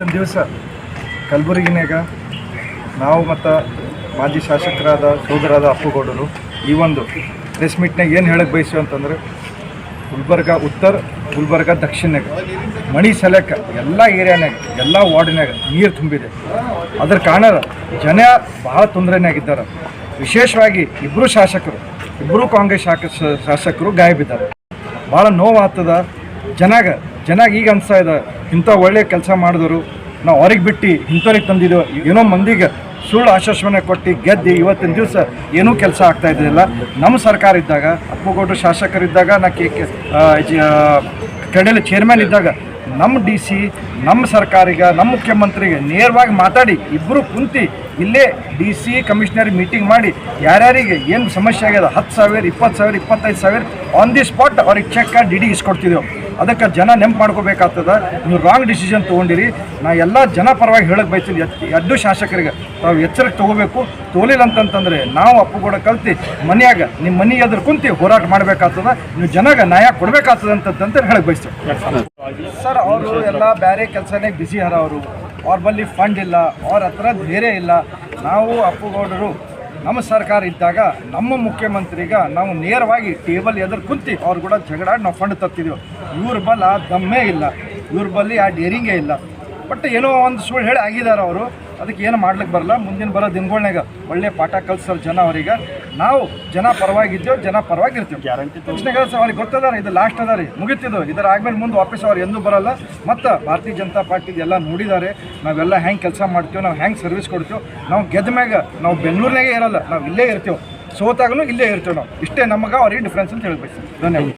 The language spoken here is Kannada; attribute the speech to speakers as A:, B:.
A: ಒಂದು ದಿವಸ ಕಲಬುರಗಿನಾಗ ನಾವು ಮತ್ತು ಮಾಜಿ ಶಾಸಕರಾದ ಸೋದರಾದ ಅಪ್ಪುಗೌಡರು ಈ ಒಂದು ಪ್ರೆಸ್ ಮೀಟ್ನಾಗ ಏನು ಹೇಳಕ್ಕೆ ಬಯಸ್ತೀವಿ ಅಂತಂದರೆ ಗುಲ್ಬರ್ಗ ಉತ್ತರ ಗುಲ್ಬರ್ಗ ದಕ್ಷಿಣನಾಗ ಮಣಿ ಸಲಕ ಎಲ್ಲ ಏರಿಯಾನಾಗ ಎಲ್ಲ ವಾರ್ಡ್ನಾಗ ನೀರು ತುಂಬಿದೆ. ಅದ್ರ ಕಾರಣ ಜನ ಭಾಳ ತೊಂದರೆನಾಗಿದ್ದಾರೆ. ವಿಶೇಷವಾಗಿ ಇಬ್ಬರು ಕಾಂಗ್ರೆಸ್ ಶಾಸಕರು ಗಾಯ ಬಿದ್ದಾರೆ. ಭಾಳ ನೋವು ಆಗ್ತದ ಜನಾಗ ಈಗ ಅನಿಸ್ತಾ ಇದೆ, ಇಂಥ ಒಳ್ಳೆಯ ಕೆಲಸ ಮಾಡಿದವರು ನಾವು ಅವ್ರಿಗೆ ಬಿಟ್ಟು ಇಂಥವ್ರಿಗೆ ತಂದಿದ್ದೆವು. ಏನೋ ಮಂದಿಗೆ ಸುಳ್ಳು ಆಶ್ವಾಸನೆ ಕೊಟ್ಟು ಗೆದ್ದು ಇವತ್ತಿನ ದಿವಸ ಏನೂ ಕೆಲಸ ಆಗ್ತಾ ಇದ್ದಿಲ್ಲ. ನಮ್ಮ ಸರ್ಕಾರ ಇದ್ದಾಗ, ಅಪ್ಪುಗೌಡರು ಶಾಸಕರಿದ್ದಾಗ, ಕಡೆಯಲ್ಲಿ ಚೇರ್ಮನ್ ಇದ್ದಾಗ ನಮ್ಮ DC ನಮ್ಮ ಸರ್ಕಾರಿಗೆ ನಮ್ಮ ಮುಖ್ಯಮಂತ್ರಿಗೆ ನೇರವಾಗಿ ಮಾತಾಡಿ ಇಬ್ಬರು ಕುಂತು ಇಲ್ಲೇ DC ಕಮಿಷನರ್ ಮೀಟಿಂಗ್ ಮಾಡಿ ಯಾರ್ಯಾರಿಗೆ ಏನು ಸಮಸ್ಯೆ ಆಗ್ಯದ 10,000 20,000 25,000 ಆನ್ ದಿ ಸ್ಪಾಟ್ ಅವ್ರಿಗೆ ಚೆಕ್ DD ಇಸ್ಕೊಡ್ತಿದ್ದೆವು. ಅದಕ್ಕೆ ಜನ ನೆನಪು ಮಾಡ್ಕೋಬೇಕಾಗ್ತದೆ. ನೀವು ರಾಂಗ್ ಡಿಸಿಷನ್ ತೊಗೊಂಡಿರಿ. ನಾ ಎಲ್ಲ ಜನ ಪರವಾಗಿ ಹೇಳಕ್ಕೆ ಬಯಸ್ತೀನಿ, ಎರಡು ಶಾಸಕರಿಗೆ ತಾವು ಎಚ್ಚರಿಕೆ ತೊಗೋಬೇಕು. ತೋಲಿಲ್ಲ ಅಂತಂತಂದರೆ ನಾವು ಅಪ್ಪುಗೌಡ ಕಲ್ತು ಮನೆಯಾಗ ನಿಮ್ಮ ಮನೆ ಎದುರು ಕುಂತು ಹೋರಾಟ ಮಾಡಬೇಕಾಗ್ತದೆ. ನೀವು ಜನಗೆ ನ್ಯಾಯ ಕೊಡಬೇಕಾಗ್ತದೆ ಅಂತಂತ ಹೇಳಕ್ಕೆ ಬಯಸ್ತೀವಿ. ಸರ್, ಅವರು ಎಲ್ಲ ಬೇರೆ ಕೆಲಸನೇ ಬ್ಯುಸಿ ಅರ. ಅವ್ರ ಬಳಿ ಫಂಡ್ ಇಲ್ಲ, ಅವ್ರ ಹತ್ರ ಧೈರ್ಯ ಇಲ್ಲ. ನಾವು ಅಪ್ಪುಗೌಡರು ನಮ್ಮ ಸರ್ಕಾರ ಇದ್ದಾಗ ನಮ್ಮ ಮುಖ್ಯಮಂತ್ರಿಗ ನಾವು ನೇರವಾಗಿ ಟೇಬಲ್ ಎದುರು ಕುಂತು ಅವ್ರು ಕೂಡ ಜಗಳಾಡಿ ನಾವು ಫಂಡ್ ತರ್ತಿದ್ದೀವಿ. ಇವ್ರ ಬಲ್ಲ ದಮ್ಮೇ ಇಲ್ಲ, ಇವ್ರ ಬಲ್ಲಿ ಆ ಡೇರಿಂಗೇ ಇಲ್ಲ. ಬಟ್ ಏನೋ ಒಂದು ಸುಳ್ಳು ಹೇಳಿ ಆಗಿದ್ದಾರೆ ಅವರು. ಅದಕ್ಕೆ ಏನು ಮಾಡ್ಲಿಕ್ಕೆ ಬರಲ್ಲ. ಮುಂದಿನ ಬರೋ ದಿನಗಳ್ನಾಗ ಒಳ್ಳೆ ಪಾಠ ಕಲಿಸೋರು ಜನ ಅವರಿಗೆ. ನಾವು ಜನ ಪರವಾಗಿದ್ದೇವೆ, ಜನ ಪರವಾಗಿರ್ತೀವಿ. ಗ್ಯಾರಂಟಿ ತಕ್ಷಣ ಅವ್ರಿಗೆ ಗೊತ್ತದ ಇದು ಲಾಸ್ಟ್ ಅದ ರೀ, ಮುಗಿತಿದ್ದು. ಇದರ ಆದ್ಮೇಲೆ ಮುಂದೆ ವಾಪಸ್ ಅವ್ರು ಎಂದೂ ಬರಲ್ಲ. ಮತ್ತು ಭಾರತೀಯ ಜನತಾ ಪಾರ್ಟಿದು ಎಲ್ಲ ನೋಡಿದ್ದಾರೆ. ನಾವೆಲ್ಲ ಹೆಂಗೆ ಕೆಲಸ ಮಾಡ್ತೀವಿ, ನಾವು ಹೆಂಗೆ ಸರ್ವಿಸ್ ಕೊಡ್ತೀವಿ. ನಾವು ಗೆದ್ದ ಮ್ಯಾಗ ನಾವು ಬೆಂಗಳೂರಿನಾಗೆ ಇರಲ್ಲ, ನಾವು ಇಲ್ಲೇ ಇರ್ತೀವಿ. ಸೋತಾಗಲೂ ಇಲ್ಲೇ ಇರ್ತೀವಿ ನಾವು. ಇಷ್ಟೇ ನಮಗೆ ಅವ್ರಿಗೆ ಡಿಫ್ರೆನ್ಸ್ ಅಂತ ಹೇಳಬೇಕು. ಧನ್ಯವಾದ.